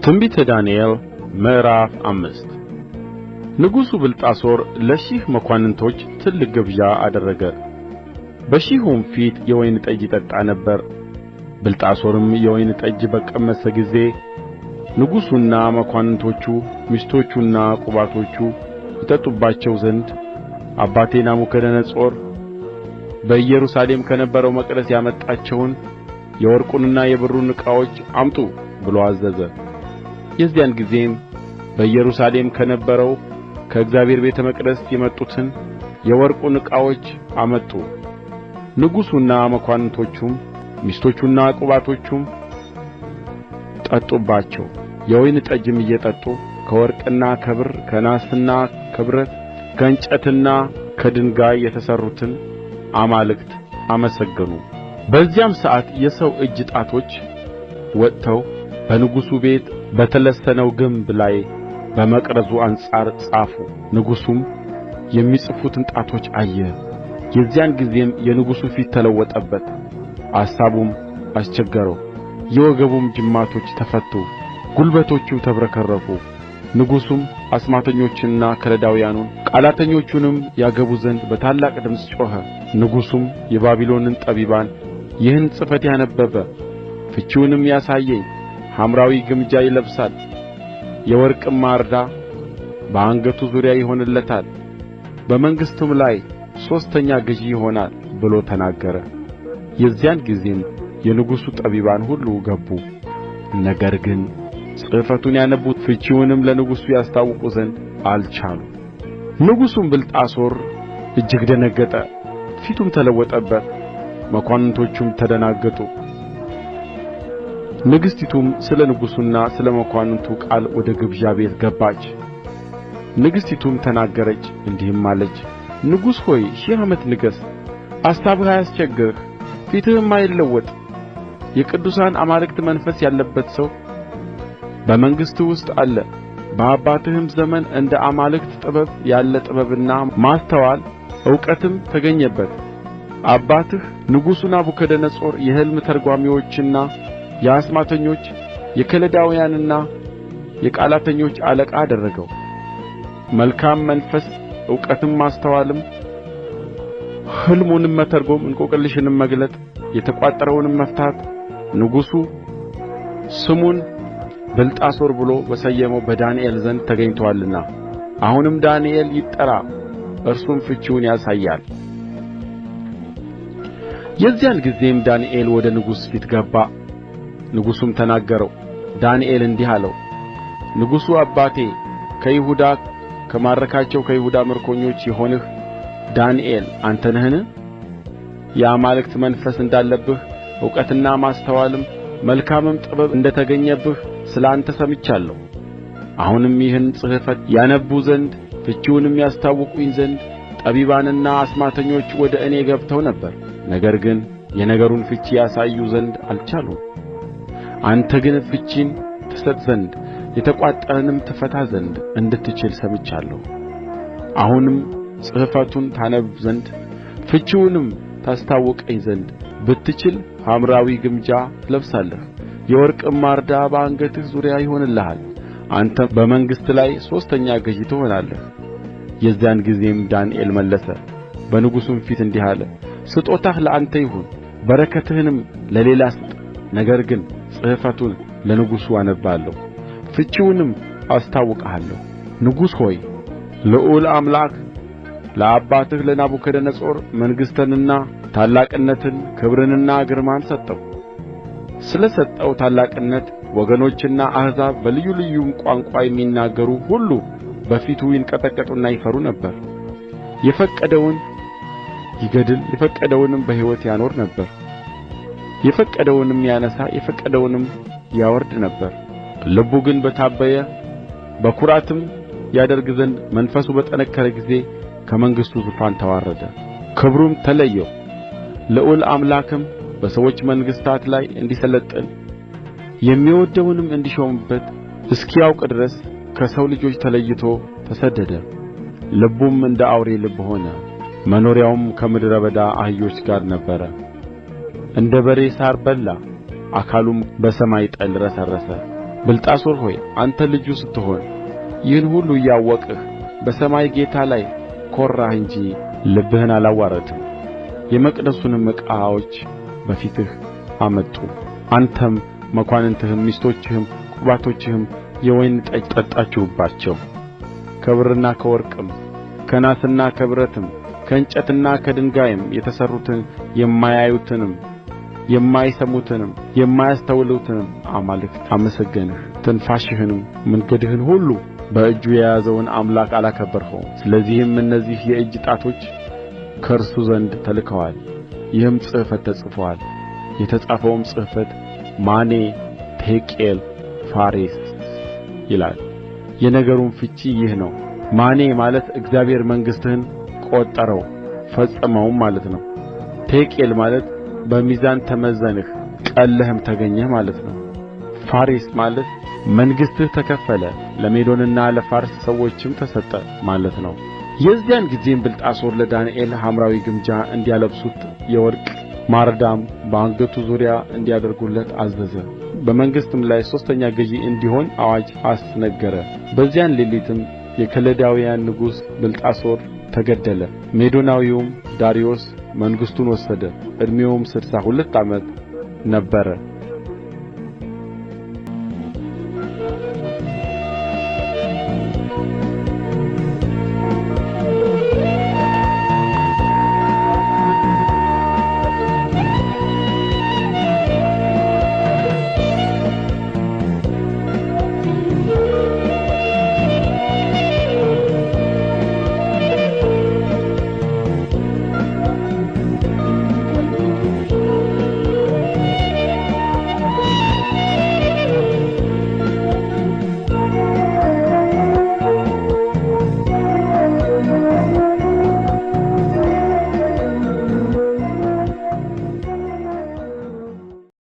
ትንቢተ ዳንኤል ምዕራፍ 5 ንጉሡ ብልጣሶር ለሺህ መኳንንቶች ትልቅ ግብዣ አደረገ። በሺሁም ፊት የወይን ጠጅ ይጠጣ ነበር። ብልጣሶርም የወይን ጠጅ በቀመሰ ጊዜ ንጉሡና መኳንንቶቹ ሚስቶቹና ቁባቶቹ ይጠጡባቸው ዘንድ አባቴ ናቡከደነፆር በኢየሩሳሌም ከነበረው መቅደስ ያመጣቸውን የወርቁንና የብሩን ዕቃዎች አምጡ ብሎ አዘዘ። የዚያን ጊዜም በኢየሩሳሌም ከነበረው ከእግዚአብሔር ቤተ መቅደስ የመጡትን የወርቁን ዕቃዎች አመጡ። ንጉሡና መኳንንቶቹም ሚስቶቹና ቁባቶቹም ጠጡባቸው። የወይን ጠጅም እየጠጡ ከወርቅና ከብር ከናስና ከብረት ከእንጨትና ከድንጋይ የተሠሩትን አማልክት አመሰገኑ። በዚያም ሰዓት የሰው እጅ ጣቶች ወጥተው በንጉሡ ቤት በተለሰነው ግንብ ላይ በመቅረዙ አንጻር ጻፉ። ንጉሡም የሚጽፉትን ጣቶች አየ። የዚያን ጊዜም የንጉሡ ፊት ተለወጠበት፣ አሳቡም አስቸገረው። የወገቡም ጅማቶች ተፈቱ፣ ጕልበቶቹም ተብረከረኩ። ንጉሡም አስማተኞቹንና ከለዳውያኑን ቃላተኞቹንም ያገቡ ዘንድ በታላቅ ድምፅ ጮኸ። ንጉሡም የባቢሎንን ጠቢባን ይህን ጽሕፈት ያነበበ ፍቺውንም ያሳየኝ ሐምራዊ ግምጃ ይለብሳል፣ የወርቅም ማርዳ በአንገቱ ዙሪያ ይሆንለታል፣ በመንግሥቱም ላይ ሦስተኛ ገዥ ይሆናል ብሎ ተናገረ። የዚያን ጊዜም የንጉሡ ጠቢባን ሁሉ ገቡ። ነገር ግን ጽሕፈቱን ያነብቡ ፍቺውንም ለንጉሡ ያስታውቁ ዘንድ አልቻሉም። ንጉሡም ብልጣሶር እጅግ ደነገጠ፣ ፊቱም ተለወጠበት፣ መኳንንቶቹም ተደናገጡ። ንግሥቲቱም ስለ ንጉሡና ስለ መኳንንቱ ቃል ወደ ግብዣ ቤት ገባች። ንግሥቲቱም ተናገረች እንዲህም አለች፣ ንጉሥ ሆይ ሺህ ዓመት ንገሥ፣ አሳብህ አያስቸግርህ፣ ፊትህም አይለወጥ። የቅዱሳን አማልክት መንፈስ ያለበት ሰው በመንግሥትህ ውስጥ አለ። በአባትህም ዘመን እንደ አማልክት ጥበብ ያለ ጥበብና ማስተዋል ዕውቀትም ተገኘበት። አባትህ ንጉሡ ናቡከደነፆር የሕልም ተርጓሚዎችና የአስማተኞች የከለዳውያንና የቃላተኞች አለቃ አደረገው። መልካም መንፈስ ዕውቀትም ማስተዋልም ሕልሙንም መተርጐም እንቈቅልሽንም መግለጥ የተቋጠረውንም መፍታት ንጉሡ ስሙን ብልጣሶር ብሎ በሰየመው በዳንኤል ዘንድ ተገኝቶአልና አሁንም ዳንኤል ይጠራ፣ እርሱም ፍቺውን ያሳያል። የዚያን ጊዜም ዳንኤል ወደ ንጉሡ ፊት ገባ። ንጉሡም ተናገረው፣ ዳንኤል እንዲህ አለው፣ ንጉሡ አባቴ ከይሁዳ ከማረካቸው ከይሁዳ ምርኮኞች የሆንህ ዳንኤል አንተ ነህን? የአማልክት መንፈስ እንዳለብህ ዕውቀትና ማስተዋልም መልካምም ጥበብ እንደ ተገኘብህ ስለ አንተ ሰምቻለሁ። አሁንም ይህን ጽሕፈት ያነብቡ ዘንድ ፍቺውንም ያስታውቁኝ ዘንድ ጠቢባንና አስማተኞች ወደ እኔ ገብተው ነበር፣ ነገር ግን የነገሩን ፍቺ ያሳዩ ዘንድ አልቻሉም። አንተ ግን ፍቺን ትሰጥ ዘንድ የተቋጠረንም ትፈታ ዘንድ እንድትችል ሰምቻለሁ። አሁንም ጽሕፈቱን ታነብብ ዘንድ ፍቺውንም ታስታውቀኝ ዘንድ ብትችል ሐምራዊ ግምጃ ትለብሳለህ፣ የወርቅም ማርዳ በአንገትህ ዙሪያ ይሆንልሃል። አንተም በመንግሥት ላይ ሦስተኛ ገዥ ትሆናለህ። የዚያን ጊዜም ዳንኤል መለሰ፣ በንጉሡም ፊት እንዲህ አለ፣ ስጦታህ ለአንተ ይሁን፣ በረከትህንም ለሌላ ስጥ። ነገር ግን ጽሕፈቱን ለንጉሡ አነብባለሁ፣ ፍቺውንም አስታውቅሃለሁ። ንጉሥ ሆይ ልዑል አምላክ ለአባትህ ለናቡከደነፆር መንግሥትንና ታላቅነትን ክብርንና ግርማን ሰጠው። ስለ ሰጠው ታላቅነት ወገኖችና አሕዛብ በልዩ ልዩም ቋንቋ የሚናገሩ ሁሉ በፊቱ ይንቀጠቀጡና ይፈሩ ነበር። የፈቀደውን ይገድል፣ የፈቀደውንም በሕይወት ያኖር ነበር። የፈቀደውንም ያነሣ፣ የፈቀደውንም ያወርድ ነበር። ልቡ ግን በታበየ በኵራትም ያደርግ ዘንድ መንፈሱ በጠነከረ ጊዜ ከመንግሥቱ ዙፋን ተዋረደ፣ ክብሩም ተለየው። ልዑል አምላክም በሰዎች መንግሥታት ላይ እንዲሠለጥን የሚወድደውንም እንዲሾምበት እስኪያውቅ ድረስ ከሰው ልጆች ተለይቶ ተሰደደ። ልቡም እንደ አውሬ ልብ ሆነ፣ መኖሪያውም ከምድረ በዳ አህዮች ጋር ነበረ። እንደ በሬ ሣር በላ፣ አካሉም በሰማይ ጠል ረሰረሰ። ብልጣሶር ሆይ አንተ ልጁ ስትሆን ይህን ሁሉ እያወቅህ በሰማይ ጌታ ላይ ኰራህ እንጂ ልብህን አላዋረድህም። የመቅደሱንም ዕቃዎች በፊትህ አመጡ። አንተም መኳንንትህም ሚስቶችህም ቁባቶችህም የወይን ጠጅ ጠጣችሁባቸው። ከብርና ከወርቅም ከናስና ከብረትም ከእንጨትና ከድንጋይም የተሠሩትን የማያዩትንም የማይሰሙትንም የማያስተውሉትንም አማልክት አመሰገንህ። ትንፋሽህንም መንገድህን ሁሉ በእጁ የያዘውን አምላክ አላከበርኸውም። ስለዚህም እነዚህ የእጅ ጣቶች ከእርሱ ዘንድ ተልከዋል። ይህም ጽሕፈት ተጽፎአል። የተጻፈውም ጽሕፈት ማኔ ቴቄል ፋሬስ ይላል። የነገሩም ፍቺ ይህ ነው። ማኔ ማለት እግዚአብሔር መንግሥትህን ቈጠረው ፈጸመውም ማለት ነው። ቴቄል ማለት በሚዛን ተመዘንህ ቀልለህም ተገኘህ ማለት ነው። ፋሬስ ማለት መንግሥትህ ተከፈለ፣ ለሜዶንና ለፋርስ ሰዎችም ተሰጠ ማለት ነው። የዚያን ጊዜም ብልጣሶር ለዳንኤል ሐምራዊ ግምጃ እንዲያለብሱት የወርቅ ማርዳም በአንገቱ ዙሪያ እንዲያደርጉለት አዘዘ። በመንግሥትም ላይ ሦስተኛ ገዥ እንዲሆን አዋጅ አስነገረ። በዚያን ሌሊትም የከለዳውያን ንጉሥ ብልጣሶር ተገደለ። ሜዶናዊውም ዳርዮስ መንግሥቱን ወሰደ። ዕድሜውም 62 ዓመት ነበረ።